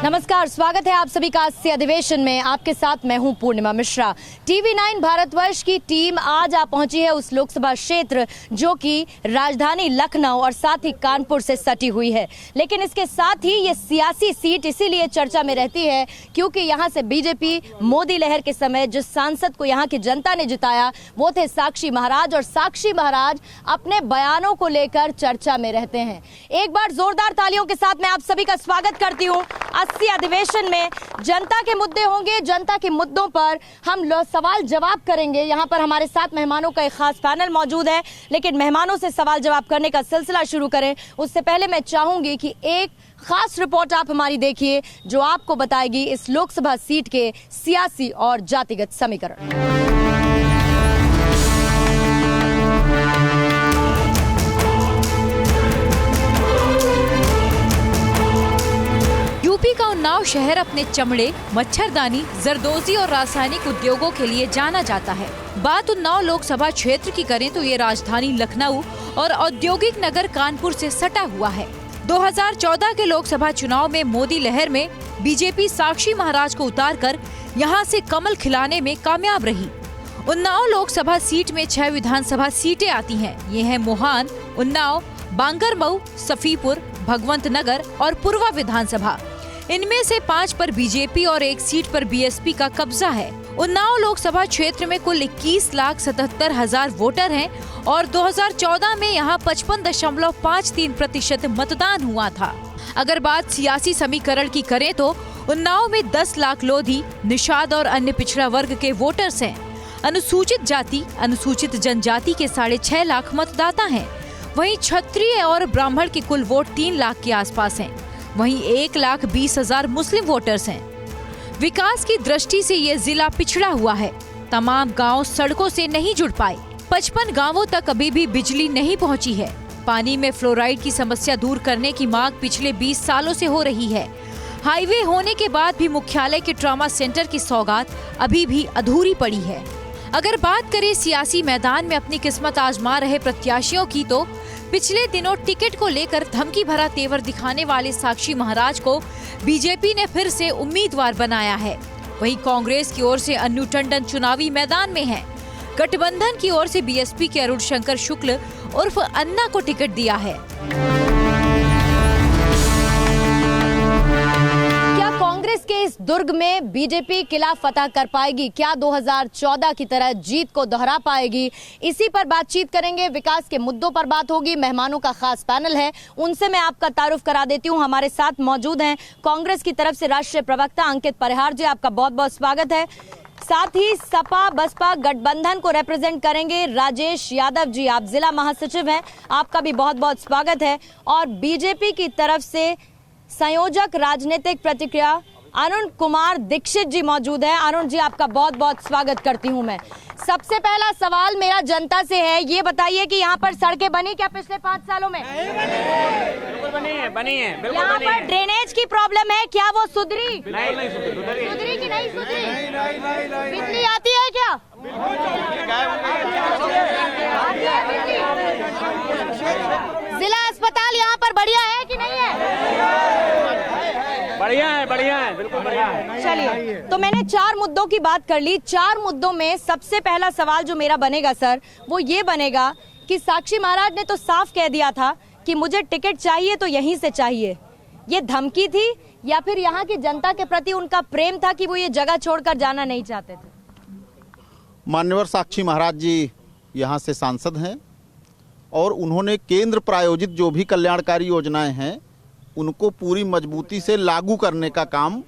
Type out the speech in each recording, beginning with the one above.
नमस्कार, स्वागत है आप सभी का हास्य अधिवेशन में। आपके साथ मैं हूं पूर्णिमा मिश्रा। TV9 भारतवर्ष की टीम आज आ पहुंची है उस लोकसभा क्षेत्र जो कि राजधानी लखनऊ और साथ ही कानपुर से सटी हुई है। लेकिन इसके साथ ही ये सियासी सीट इसीलिए चर्चा में रहती है क्योंकि यहां से बीजेपी मोदी लहर के समय जिस सांसद को यहां की जनता ने जिताया वो थे साक्षी महाराज, और साक्षी महाराज अपने बयानों को लेकर चर्चा में रहते हैं। एक बार जोरदार तालियों के साथ मैं आप सभी का स्वागत करती हूँ। अस्सी अधिवेशन में जनता के मुद्दे होंगे, जनता के मुद्दों पर हम सवाल जवाब करेंगे। यहाँ पर हमारे साथ मेहमानों का एक खास पैनल मौजूद है, लेकिन मेहमानों से सवाल जवाब करने का सिलसिला शुरू करें उससे पहले मैं चाहूंगी कि एक खास रिपोर्ट आप हमारी देखिए जो आपको बताएगी इस लोकसभा सीट के सियासी और जातिगत समीकरण। यूपी का उन्नाव शहर अपने चमड़े, मच्छरदानी, जरदोजी और रासायनिक उद्योगों के लिए जाना जाता है। बात उन्नाव लोकसभा क्षेत्र की करें तो ये राजधानी लखनऊ और औद्योगिक नगर कानपुर से सटा हुआ है। 2014 के लोकसभा चुनाव में मोदी लहर में बीजेपी साक्षी महाराज को उतारकर यहां से कमल खिलाने में कामयाब रही। उन्नाव लोकसभा सीट में 6 विधानसभा सीटें आती हैं। ये हैं मोहान, उन्नाव, बांगरमऊ, सफीपुर, भगवंत नगर और पूर्वा विधानसभा। इनमें से 5 पर बीजेपी और 1 सीट पर बीएसपी का कब्जा है। उन्नाव लोकसभा क्षेत्र में कुल 21,77,000 वोटर हैं और 2014 में यहां 55.53% मतदान हुआ था। अगर बात सियासी समीकरण की करें तो उन्नाव में 10 लाख लोधी, निषाद और अन्य पिछड़ा वर्ग के वोटर्स हैं। अनुसूचित जाति, अनुसूचित जनजाति के 6.5 लाख मतदाता हैं। वहीं क्षत्रिय और ब्राह्मण के कुल वोट 3 लाख के आसपास हैं। वहीं 1,20,000 मुस्लिम वोटर्स हैं। विकास की दृष्टि से ये जिला पिछड़ा हुआ है। तमाम गांव सड़कों से नहीं जुड़ पाए। 55 गांवों तक अभी भी बिजली नहीं पहुंची है। पानी में फ्लोराइड की समस्या दूर करने की मांग पिछले 20 सालों से हो रही है। हाईवे होने के बाद भी मुख्यालय के ट्रॉमा सेंटर की सौगात अभी भी अधूरी पड़ी है। अगर बात करें सियासी मैदान में अपनी किस्मत आजमा रहे प्रत्याशियों की तो पिछले दिनों टिकट को लेकर धमकी भरा तेवर दिखाने वाले साक्षी महाराज को बीजेपी ने फिर से उम्मीदवार बनाया है। वहीं कांग्रेस की ओर से अन्नू टंडन चुनावी मैदान में हैं। गठबंधन की ओर से बीएसपी के अरुण शंकर शुक्ल उर्फ अन्ना को टिकट दिया है। कांग्रेस के इस दुर्ग में बीजेपी किला फतह कर पाएगी? क्या 2014 की तरह जीत को दोहरा पाएगी? इसी पर बातचीत करेंगे। विकास के मुद्दों पर बात होगी। मेहमानों का खास पैनल है, उनसे मैं आपका तारुफ करा देती हूं। हमारे साथ मौजूद हैं कांग्रेस की तरफ से राष्ट्रीय प्रवक्ता अंकित परिहार जी, आपका बहुत बहुत स्वागत है। साथ ही सपा बसपा गठबंधन को रिप्रेजेंट करेंगे राजेश यादव जी, आप जिला महासचिव हैं, आपका भी बहुत बहुत स्वागत है। और बीजेपी की तरफ से संयोजक राजनीतिक प्रतिक्रिया अरुण कुमार दीक्षित जी मौजूद है। अरुण जी, आपका बहुत बहुत स्वागत करती हूं मैं। सबसे पहला सवाल मेरा जनता से है, ये बताइए कि यहाँ पर सड़कें बनी क्या पिछले 5 सालों में? बिल्कुल बनी है। यहाँ पर ड्रेनेज की प्रॉब्लम है, क्या वो सुधरी? सुधरी की नहीं सुधरी? बिजली आती है क्या? जिला अस्पताल यहाँ पर बढ़िया है कि नहीं है? बढ़िया है, बिल्कुल बढ़िया है। चलिए, तो मैंने 4 मुद्दों की बात कर ली। 4 मुद्दों में सबसे पहला सवाल जो मेरा बनेगा सर, वो ये बनेगा कि साक्षी महाराज ने तो साफ कह दिया था कि मुझे टिकट चाहिए तो यहीं से चाहिए। ये धमकी थी या फिर यहाँ की जनता के प्रति उनका प्रेम था कि वो ये जगह छोड़कर जाना नहीं चाहते थे? मान्यवर साक्षी महाराज जी यहाँ से सांसद हैं और उन्होंने केंद्र प्रायोजित जो भी कल्याणकारी योजनाएं हैं उनको पूरी मजबूती से लागू करने का काम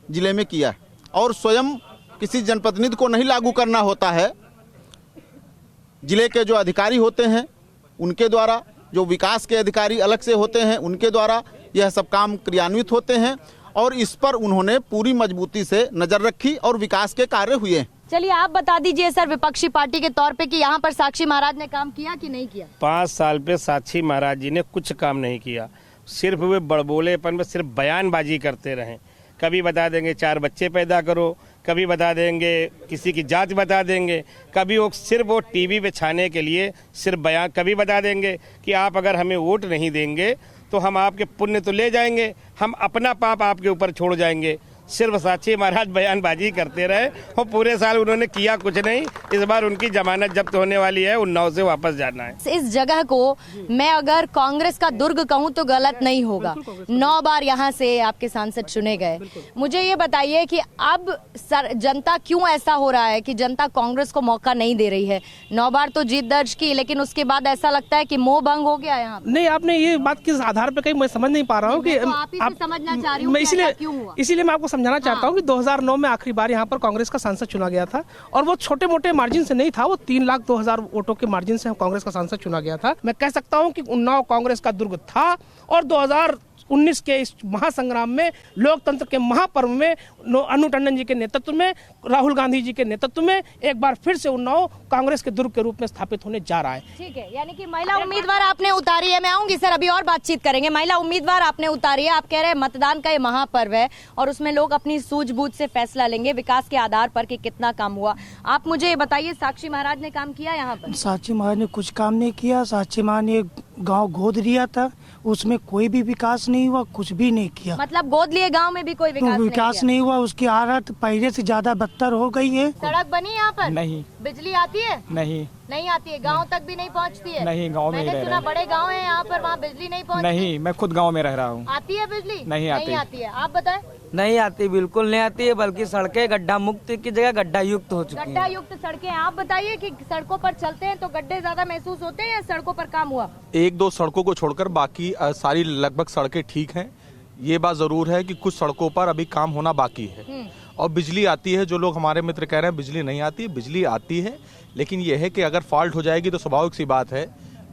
जिले में किया है। और स्वयं किसी जनप्रतिनिधि को नहीं लागू करना होता है, जिले के जो अधिकारी होते हैं उनके द्वारा, जो विकास के अधिकारी अलग से होते हैं उनके द्वारा यह सब काम क्रियान्वित होते हैं और इस पर उन्होंने पूरी मजबूती से नजर रखी और विकास के कार्य हुए। चलिए, आप बता दीजिए सर विपक्षी पार्टी के तौर पे कि यहाँ पर साक्षी महाराज ने काम किया कि नहीं किया? 5 साल पे साक्षी महाराज जी ने कुछ काम नहीं किया। सिर्फ वे बड़बोलेपन में सिर्फ बयानबाजी करते रहे। कभी बता देंगे 4 बच्चे पैदा करो, कभी बता देंगे किसी की जात बता देंगे, कभी वो टीवी पे छाने के लिए सिर्फ बयान, कभी बता देंगे कि आप अगर हमें वोट नहीं देंगे तो हम आपके पुण्य तो ले जाएंगे, हम अपना पाप आपके ऊपर छोड़ जाएंगे। सिर्फ साक्षी महाराज बयानबाजी करते रहे और पूरे साल उन्होंने किया कुछ नहीं। इस बार उनकी जमानत जब्त होने वाली है, उन्नाव से वापस जाना है। इस जगह को मैं अगर कांग्रेस का दुर्ग कहूं तो गलत नहीं होगा। 9 बार यहां से आपके सांसद चुने गए। मुझे ये बताइए कि अब जनता क्यों ऐसा हो रहा है कि जनता कांग्रेस को मौका नहीं दे रही है? 9 बार तो जीत दर्ज की, लेकिन उसके बाद ऐसा लगता है कि मोह भंग हो गया यहाँ। नहीं, आपने ये बात किस आधार पर कही मैं समझ नहीं पा रहा हूँ कि आप ही से समझना चाह रही हूँ मैं इसलिए इसीलिए मैं आपको समझाना चाहता हूँ कि 2009 में आखिरी बार यहाँ पर कांग्रेस का सांसद चुना गया था और वो छोटे मोटे मार्जिन से नहीं था, वो 3,02,000 वोटों के मार्जिन से कांग्रेस का सांसद चुना गया था। मैं कह सकता हूँ कि उन्नाव कांग्रेस का दुर्ग था और 2019 के इस महासंग्राम में, लोकतंत्र के महापर्व में, अनु टंडन जी के नेतृत्व में, राहुल गांधी जी के नेतृत्व में एक बार फिर से उन्नाव कांग्रेस के दुर्ग के रूप में स्थापित होने जा रहा है। ठीक है, यानी कि महिला उम्मीदवार आपने उतारी है। मैं आऊंगी सर, अभी और बातचीत करेंगे। महिला उम्मीदवार आपने उतारी है। आप कह रहे हैं मतदान का ये महापर्व है और उसमें लोग अपनी सूझबूझ से फैसला लेंगे विकास के आधार पर कि कितना काम हुआ। आप मुझे ये बताइए, साक्षी महाराज ने काम किया यहाँ पर? साक्षी महाराज ने कुछ काम नहीं किया। साक्षी महाराज ने गांव गोद लिया था, उसमें कोई भी विकास नहीं हुआ, कुछ भी नहीं किया। मतलब गोद लिए गांव में भी कोई विकास नहीं हुआ। उसकी हालत पहले से ज्यादा बदतर हो गई है। सड़क बनी यहाँ पर? नहीं। बिजली आती है? नहीं आती है। गांव तक भी नहीं पहुँचती है? नहीं, गांव में मैंने सुना बड़े गांव है यहाँ पर, वहाँ बिजली नहीं पहुँचती। नहीं, मैं खुद गांव में रह रहा हूँ। आती है बिजली? नहीं आती है। आप बताएं। नहीं आती, बिल्कुल नहीं आती है, बल्कि सड़कें गड्ढा मुक्त की जगह गड्ढा युक्त हो चुकी हैं। गड्ढा युक्त सड़कें। आप बताइए कि सड़कों पर चलते हैं तो गड्ढे ज्यादा महसूस होते हैं या सड़कों पर काम हुआ? 1-2 सड़कों को छोड़कर बाकी सारी लगभग सड़कें ठीक हैं। ये बात जरूर है कि कुछ सड़कों पर अभी काम होना बाकी है। और बिजली आती है, जो लोग हमारे मित्र कह रहे हैं बिजली नहीं आती, बिजली आती है, लेकिन यह है कि अगर फॉल्ट हो जाएगी तो स्वाभाविक सी बात है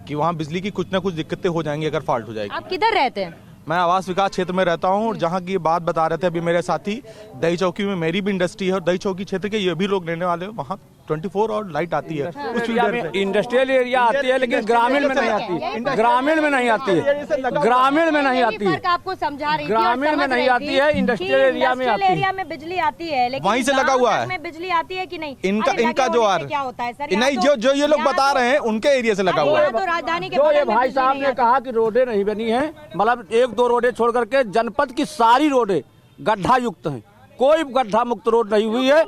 कि वहाँ बिजली की कुछ ना कुछ दिक्कतें हो जाएंगी अगर फॉल्ट हो जाएगी। आप किधर रहते हैं? मैं आवास विकास क्षेत्र में रहता हूँ और जहाँ की ये बात बता रहे थे अभी मेरे साथी, दही चौकी में मेरी भी इंडस्ट्री है और दही चौकी क्षेत्र के ये भी लोग रहने वाले हैं। वहाँ 24 और लाइट आती है। उस इंडस्ट्रियल एरिया आती है, लेकिन ग्रामीण में नहीं आती। ग्रामीण में नहीं आती है। ग्रामीण में नहीं आती है। आपको समझा रही थी। ग्रामीण में नहीं आती है, इंडस्ट्रियल एरिया में आती है। एरिया में बिजली आती है, लेकिन वहीं से लगा हुआ है। में बिजली आती है कि नहीं? इनका जो क्या होता है सर? नहीं, जो ये लोग बता रहे हैं उनके एरिया से लगा हुआ है। तो राजधानी के जो ये भाई साहब ने कहा कि रोडें नहीं बनी है, मतलब 1-2 रोडें छोड़ करके जनपद की सारी रोडें गड्ढा युक्त हैं। कोई गड्ढा मुक्त रोड नहीं हुई है।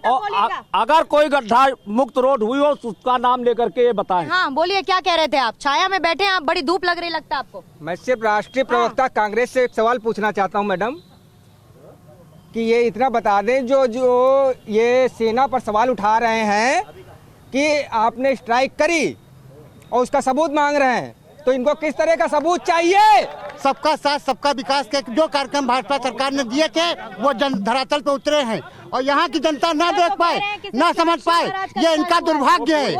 और अगर कोई गड्ढा मुक्त रोड हुई हो उसका नाम लेकर के ये बताएं। हाँ बोलिए, क्या कह रहे थे आप? छाया में बैठे हैं आप, बड़ी धूप लग रही लगता है आपको। मैं सिर्फ राष्ट्रीय प्रवक्ता कांग्रेस से एक सवाल पूछना चाहता हूं मैडम, कि ये इतना बता दें, जो ये सेना पर सवाल उठा रहे हैं कि आपने स्ट्राइक करी और उसका सबूत मांग रहे हैं, तो इनको किस तरह का सबूत चाहिए? सबका साथ सबका विकास के जो कार्यक्रम भाजपा सरकार ने दिए थे वो धरातल पे उतरे हैं और यहाँ की जनता ना देख पाए, ना समझ पाए, ये इनका दुर्भाग्य है।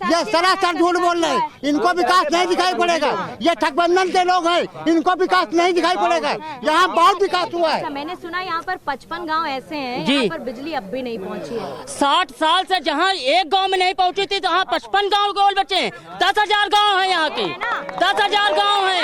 ये सरासर झूठ बोल रहे हैं। इनको विकास नहीं दिखाई पड़ेगा। ये ठगबंधन के लोग हैं, इनको विकास नहीं दिखाई पड़ेगा। यहाँ बहुत विकास हुआ है। मैंने सुना यहाँ पर 55 गाँव ऐसे हैं यहाँ पर बिजली अब भी नहीं पहुँची है। 60 साल से जहाँ एक गाँव में नहीं पहुँची थी, तो यहाँ 55 गाँव केवल बचे हैं। 10,000 गाँव है यहाँ के, 10,000 गाँव है,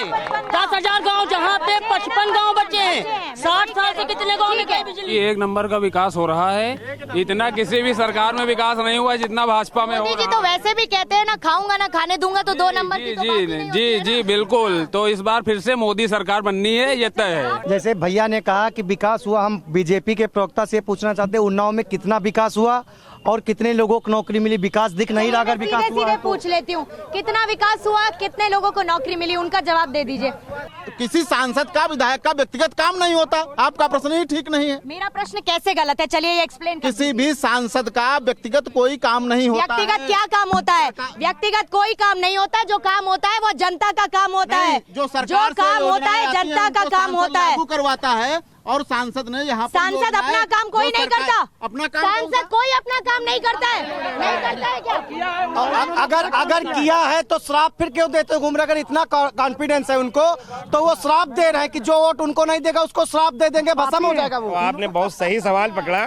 10,000 गाँव जहाँ पे 55 गाँव बचे हैं। 60 साल से कितने गाँव में गई बिजली? एक नंबर का विकास हो रहा है। इतना किसी भी सरकार में विकास नहीं हुआ जितना भाजपा में हो रहा है। तो वैसे भी कहते हैं ना, खाऊंगा ना खाने दूंगा, तो 2 नंबर की तो बात ही नहीं होती है ना? जी बिल्कुल। तो इस बार फिर से मोदी सरकार बननी है, ये तय है। जैसे भैया ने कहा कि विकास हुआ, हम बीजेपी के प्रवक्ता से पूछना चाहते हैं उन्नाव में कितना विकास हुआ और कितने लोगों को नौकरी मिली? विकास दिख नहीं रहा। अगर विकास हुआ सीधे पूछ लेती हूँ, कितना विकास हुआ, कितने लोगों को नौकरी मिली, उनका जवाब दे दीजिए। किसी सांसद का, विधायक का व्यक्तिगत काम नहीं होता। आपका प्रश्न ही ठीक नहीं है। मेरा प्रश्न कैसे गलत है? चलिए ये एक्सप्लेन। किसी भी सांसद का व्यक्तिगत कोई काम नहीं होता। व्यक्तिगत क्या काम होता है? व्यक्तिगत कोई काम नहीं होता। जो काम होता है वो जनता का काम होता है। जो सरकार काम होता है जनता का काम होता है, लागू करवाता है। और सांसद ने यहाँ पर सांसद अपना काम कोई नहीं करता। अपना काम सांसद कोई अपना काम नहीं करता है। नहीं करता है क्या? अगर किया है तो श्राप फिर क्यों देते घूम रहे? अगर इतना कॉन्फिडेंस है उनको तो वो श्राप दे रहे हैं कि जो वोट उनको नहीं देगा उसको श्राप दे देंगे, भस्म हो जाएगा वो। आपने बहुत सही सवाल पकड़ा।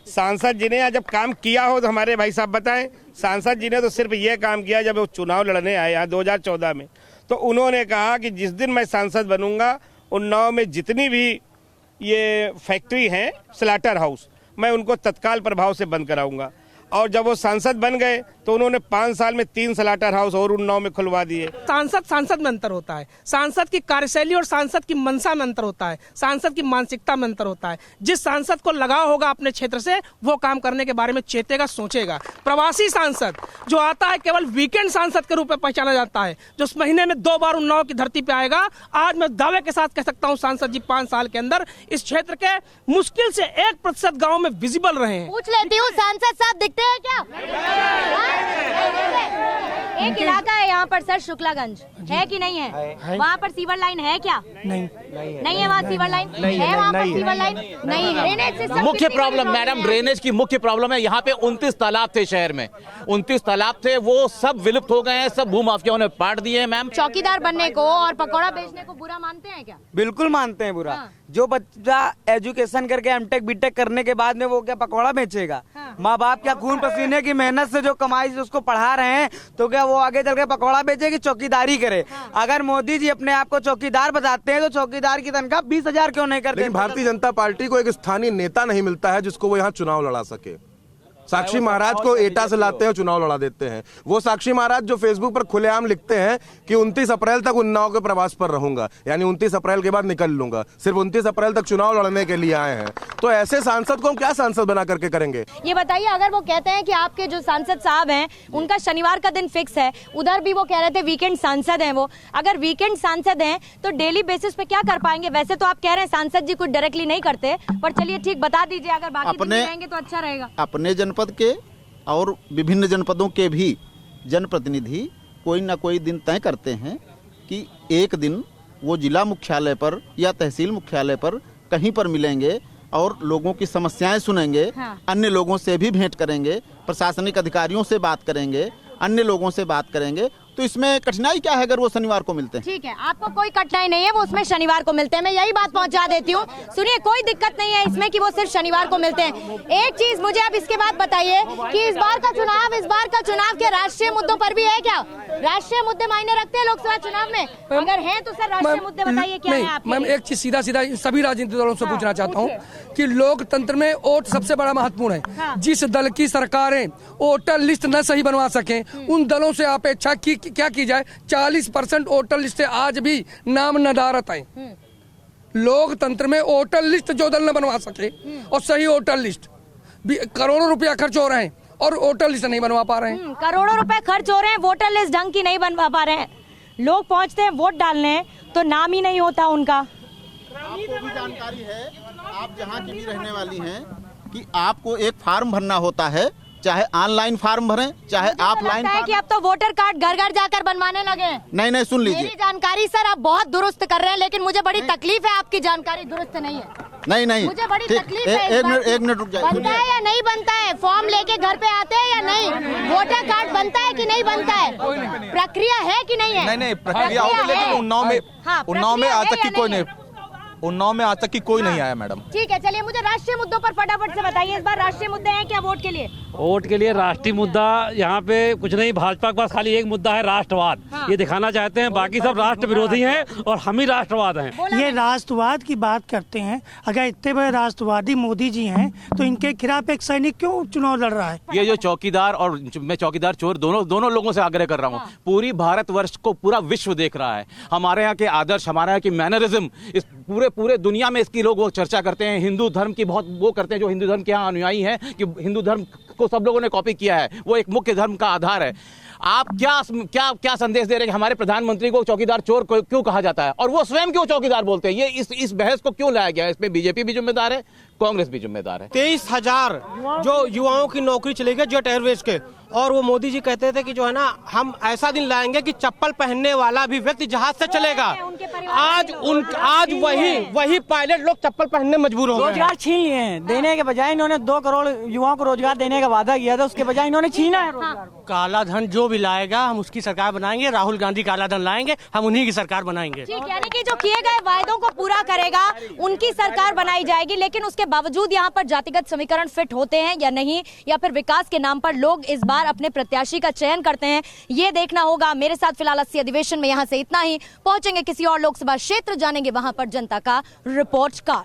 सांसद जी ने जब काम किया हो तो हमारे भाई साहब बताएं। सांसद जी ने तो सिर्फ ये काम किया जब वो चुनाव लड़ने आए यहाँ 2014 में, तो उन्होंने कहा कि जिस दिन मैं सांसद बनूंगा उन्नाव में जितनी भी ये फैक्ट्री हैं, स्लॉटर हाउस, मैं उनको तत्काल प्रभाव से बंद कराऊंगा। और जब वो सांसद बन गए तो उन्होंने 5 साल में 3 स्लाटर हाउस और उन्नाव में खुलवा दिए। सांसद में अंतर होता है, सांसद की कार्यशैली और सांसद की मंशा में अंतर होता है, सांसद की मानसिकता में अंतर होता है। जिस सांसद को लगाव होगा अपने क्षेत्र से वो काम करने के बारे में चेतेगा, सोचेगा। प्रवासी सांसद जो आता है केवल वीकेंड सांसद के रूप में पहचाना जाता है, जो उस महीने में 2 बार उन्नाव की धरती पे आएगा। आज मैं दावे के साथ कह सकता हूँ सांसद जी 5 साल के अंदर इस क्षेत्र के मुश्किल से 1% गाँव में विजिबल रहे हैं। पूछ लेती हूँ, सांसद साहब दिखते हैं क्या? एक इलाका है यहाँ पर सर, शुक्लागंज है कि नहीं है? वहाँ पर सीवर लाइन है क्या? नहीं है वहाँ सीवर लाइन है, वहाँ पर सीवर लाइन नहीं है। मुख्य प्रॉब्लम मैडम ड्रेनेज की मुख्य प्रॉब्लम है। यहाँ पे 29 तालाब थे शहर में, 29 तालाब थे, वो सब विलुप्त हो गए हैं, सब भूमाफियाओं ने पाट दिए हैं। मैम चौकीदार बनने को और पकौड़ा बेचने को बुरा मानते हैं क्या? बिल्कुल मानते हैं बुरा। जो बच्चा एजुकेशन करके एमटेक बीटेक करने के बाद में वो क्या पकौड़ा बेचेगा? माँ बाप क्या खून पसीने की मेहनत से जो कमाई से उसको पढ़ा रहे हैं, तो क्या वो आगे चल के पकौड़ा बेचेगी, चौकीदारी करे? अगर मोदी जी अपने आप को चौकीदार बताते हैं तो चौकीदार की तनख्वाह 20,000 क्यों नहीं करते? लेकिन भारतीय जनता पार्टी को एक स्थानीय नेता नहीं मिलता है जिसको वो यहाँ चुनाव लड़ा सके। साक्षी महाराज को एटा से लाते हैं, चुनाव लड़ा देते हैं। वो साक्षी महाराज जो फेसबुक पर खुलेआम लिखते हैं कि 29 अप्रैल तक उन्नाव के प्रवास पर रहूंगा, यानी 29 अप्रैल के बाद निकल लूंगा, सिर्फ 29 अप्रैल तक चुनाव लड़ने के लिए आए हैं। तो ऐसे सांसद को हम क्या सांसद बना करके करेंगे? ये बताइए, अगर वो कहते हैं कि आपके जो सांसद साहब हैं उनका शनिवार का दिन फिक्स है, उधर भी वो कह रहे थे वीकेंड सांसद हैं, वो अगर वीकेंड सांसद हैं तो डेली बेसिस पे क्या कर पाएंगे? वैसे तो आप कह रहे हैं सांसद जी कुछ डायरेक्टली नहीं करते, पर चलिए ठीक, बता दीजिए, अगर बाकी दिन रहेंगे तो अच्छा रहेगा। अपने जनपद के और विभिन्न जनपदों के भी जनप्रतिनिधि कोई ना कोई दिन तय करते हैं कि एक दिन वो जिला मुख्यालय पर या तहसील मुख्यालय पर कहीं पर मिलेंगे और लोगों की समस्याएं सुनेंगे। अन्य लोगों से भी भेंट करेंगे, प्रशासनिक अधिकारियों से बात करेंगे, अन्य लोगों से बात करेंगे। तो इसमें कठिनाई क्या है अगर वो शनिवार को मिलते हैं? ठीक है, आपको कोई कठिनाई नहीं है, वो उसमें शनिवार को मिलते हैं। मैं यही बात पहुंचा देती हूँ। सुनिए, कोई दिक्कत नहीं है इसमें कि वो सिर्फ शनिवार को मिलते हैं। एक चीज मुझे अब इसके बाद बताइए कि इस बार का चुनाव के राष्ट्रीय मुद्दों पर भी है क्या? राष्ट्रीय मुद्दे मायने रखते हैं लोकसभा चुनाव में? अगर हैं तो सर राष्ट्रीय मुद्दे बताइए क्या है आपके? मैम एक चीज सीधा सभी राजनीतिक दलों से पूछना चाहता हूँ कि लोकतंत्र में वोट सबसे बड़ा महत्वपूर्ण है। जिस दल की सरकारें वोटर लिस्ट न सही बनवा सके, उन दलों से अपेक्षा की क्या की जाए? 40% वोटर लिस्ट से आज भी नाम नदारत है। लोकतंत्र में वोटर लिस्ट जो दल न बनवा सके और सही वोटर लिस्ट, करोड़ों रुपया खर्च हो रहे हैं और वोटर लिस्ट नहीं बनवा पा रहे हैं। करोड़ों रुपए खर्च हो रहे हैं, वोटर लिस्ट ढंग की नहीं बनवा पा रहे हैं। लोग पहुंचते हैं वोट डालने तो नाम ही नहीं होता उनका। आपको भी जानकारी है, आप जहाँ की भी रहने वाली हैं, कि आपको एक फॉर्म भरना होता है, चाहे ऑनलाइन फॉर्म भरें चाहे ऑफलाइन। कि अब तो वोटर कार्ड घर घर जाकर बनवाने लगे। नहीं, सुन लीजिए, मेरी जानकारी सर आप बहुत दुरुस्त कर रहे हैं, लेकिन मुझे बड़ी तकलीफ है, आपकी जानकारी दुरुस्त नहीं है। नहीं, मुझे बड़ी तकलीफ है। एक मिनट रुक जाइए। बनता है या नहीं बनता है? फॉर्म लेके घर पे आते हैं या नहीं? वोटर कार्ड बनता है कि नहीं बनता है? प्रक्रिया है कि नहीं है? नहीं, प्रक्रिया होगी, लेकिन उन्नाव में आज तक की कोई नहीं, उन्नाव में आज तक की कोई नहीं आया मैडम। ठीक है, चलिए मुझे राष्ट्रीय मुद्दों पर फटाफट से बताइए, इस बार राष्ट्रीय मुद्दे हैं क्या वोट के लिए? वोट के लिए राष्ट्रीय मुद्दा यहाँ पे कुछ नहीं, भाजपा के पास खाली एक मुद्दा है, राष्ट्रवाद। ये दिखाना चाहते हैं, बाकी सब राष्ट्र विरोधी हैं और हम ही राष्ट्रवाद हैं। ये राष्ट्रवाद की बात करते हैं। अगर इतने बड़े राष्ट्रवादी मोदी जी हैं तो इनके खिलाफ एक सैनिक क्यों चुनाव लड़ रहा है? ये जो चौकीदार और मैं चौकीदार चोर दोनों लोगों से आग्रह कर रहा हूँ। पूरी भारतवर्ष को पूरा विश्व देख रहा है। हमारे यहाँ के आदर्श, हमारे यहाँ की मैनरिज्म, इस पूरे दुनिया में इसकी लोग वो चर्चा करते हैं। हिंदू धर्म की बहुत वो करते हैं, जो हिंदू धर्म के यहाँ अनुयायी हैं, कि हिंदू धर्म को सब लोगों ने कॉपी किया है, वो एक मुख्य धर्म का आधार है। आप क्या संदेश दे रहे हैं कि हमारे प्रधानमंत्री को चौकीदार चोर क्यों कहा जाता है और वो स्वयं क्यों चौकीदार बोलते हैं? ये इस बहस को क्यों लाया गया है? इसमें बीजेपी भी जिम्मेदार है, कांग्रेस भी जिम्मेदार है। 23,000 जो युवाओं की नौकरी चली गई जेट एयरवेज के, और वो मोदी जी कहते थे कि जो है ना, हम ऐसा दिन लाएंगे कि चप्पल पहनने वाला भी व्यक्ति जहाज से चलेगा। आज वही पायलट लोग चप्पल पहनने मजबूर हो गए। रोजगार छीन लिए हैं। देने के बजाय इन्होंने 2 करोड़ युवाओं को रोजगार देने का वादा किया था, उसके बजाय इन्होंने छीना है रोजगार। काला धन जो भी लाएगा हम उसकी सरकार बनाएंगे। राहुल गांधी काला धन लाएंगे, हम उन्हीं की सरकार बनाएंगे। ठीक, यानी कि जो किए गए वायदों को पूरा करेगा उनकी सरकार बनाई जाएगी। लेकिन उसके बावजूद यहाँ पर जातिगत समीकरण फिट होते हैं या नहीं, या फिर विकास के नाम पर लोग इस बार अपने प्रत्याशी का चयन करते हैं, ये देखना होगा। मेरे साथ फिलहाल 80 अधिवेशन में यहाँ से इतना ही। पहुंचेंगे किसी और लोकसभा क्षेत्र, जानेंगे वहां पर जनता का रिपोर्ट कार्ड।